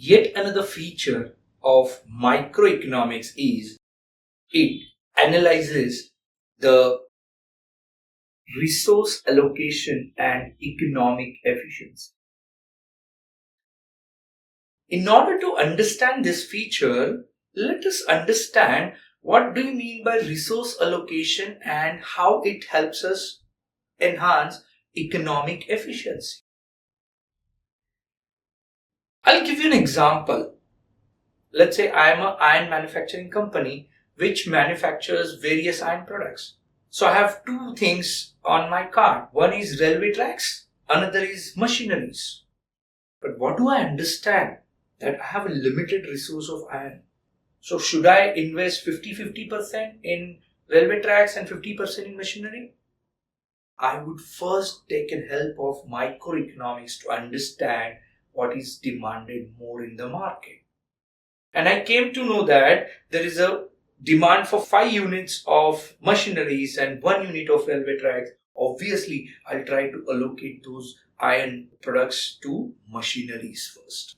Yet another feature of microeconomics is it analyzes the resource allocation and economic efficiency. In order to understand this feature, let us understand what do you mean by resource allocation and how it helps us enhance economic efficiency. I'll give you an example. Let's say I am an iron manufacturing company which manufactures various iron products. So I have two things on my card. One is railway tracks, another is machineries. But what do I understand? That I have a limited resource of iron. So should I invest 50% in railway tracks and 50% in machinery? I would first take help of microeconomics to understand what is demanded more in the market. And I came to know that there is a demand for 5 units of machineries and 1 unit of railway tracks. Obviously, I'll try to allocate those iron products to machineries first.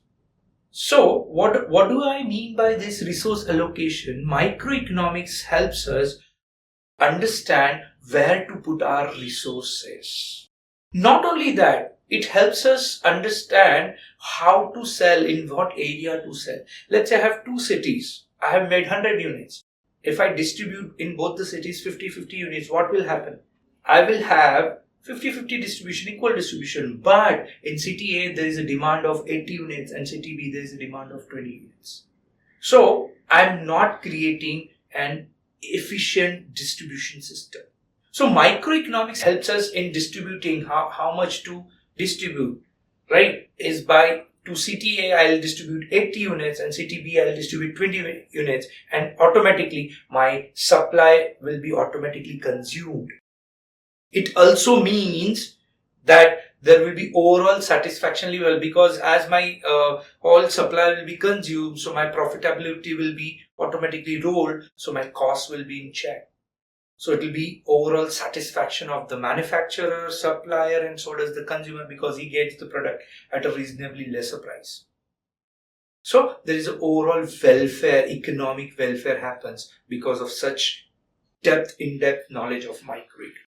So, what do I mean by this resource allocation? Microeconomics helps us understand where to put our resources. Not only that, it helps us understand how to sell, in what area to sell. Let's say I have 2 cities. I have made 100 units. If I distribute in both the cities 50-50 units, what will happen? I will have 50-50 distribution, equal distribution. But in city A, there is a demand of 80 units and city B, there is a demand of 20 units. So, I'm not creating an efficient distribution system. So, microeconomics helps us in distributing how much to distribute, right? Is by to city A, I'll distribute 80 units and city B, I'll distribute 20 units, and automatically my supply will be automatically consumed. It also means that there will be overall satisfaction level, because as my all supply will be consumed, so my profitability will be automatically rolled, so my cost will be in check. So it will be overall satisfaction of the manufacturer, supplier, and so does the consumer, because he gets the product at a reasonably lesser price. So there is an overall welfare, economic welfare happens because of such in-depth knowledge of microeconomics.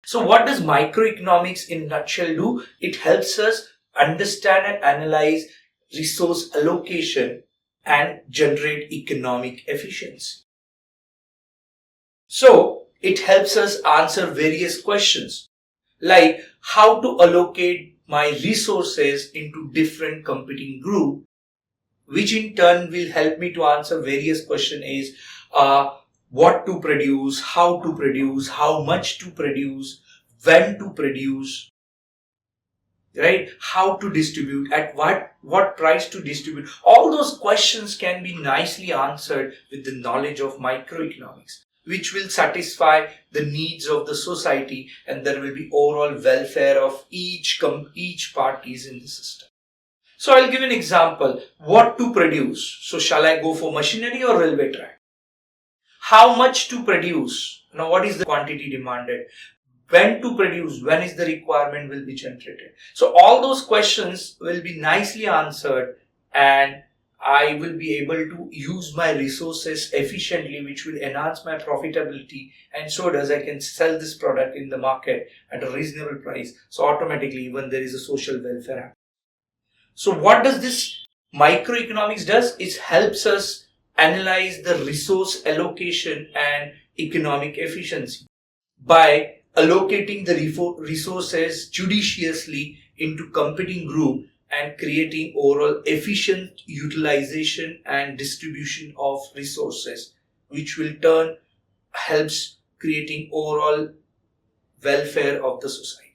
So what does microeconomics in a nutshell do? It helps us understand and analyze resource allocation and generate economic efficiency. So it helps us answer various questions like how to allocate my resources into different competing groups, which in turn will help me to answer various questions is what to produce, how much to produce, when to produce, right? How to distribute, at what price to distribute. All those questions can be nicely answered with the knowledge of microeconomics, which will satisfy the needs of the society, and there will be overall welfare of each parties in the system. So I'll give an example. What to produce? So shall I go for machinery or railway track? How much to produce? Now what is the quantity demanded? When to produce? When is the requirement will be generated? So all those questions will be nicely answered, and I will be able to use my resources efficiently, which will enhance my profitability, and so does I can sell this product in the market at a reasonable price. So automatically even there is a social welfare. So what does this microeconomics does? It helps us analyze the resource allocation and economic efficiency by allocating the resources judiciously into competing group and creating overall efficient utilization and distribution of resources, which will turn helps creating overall welfare of the society.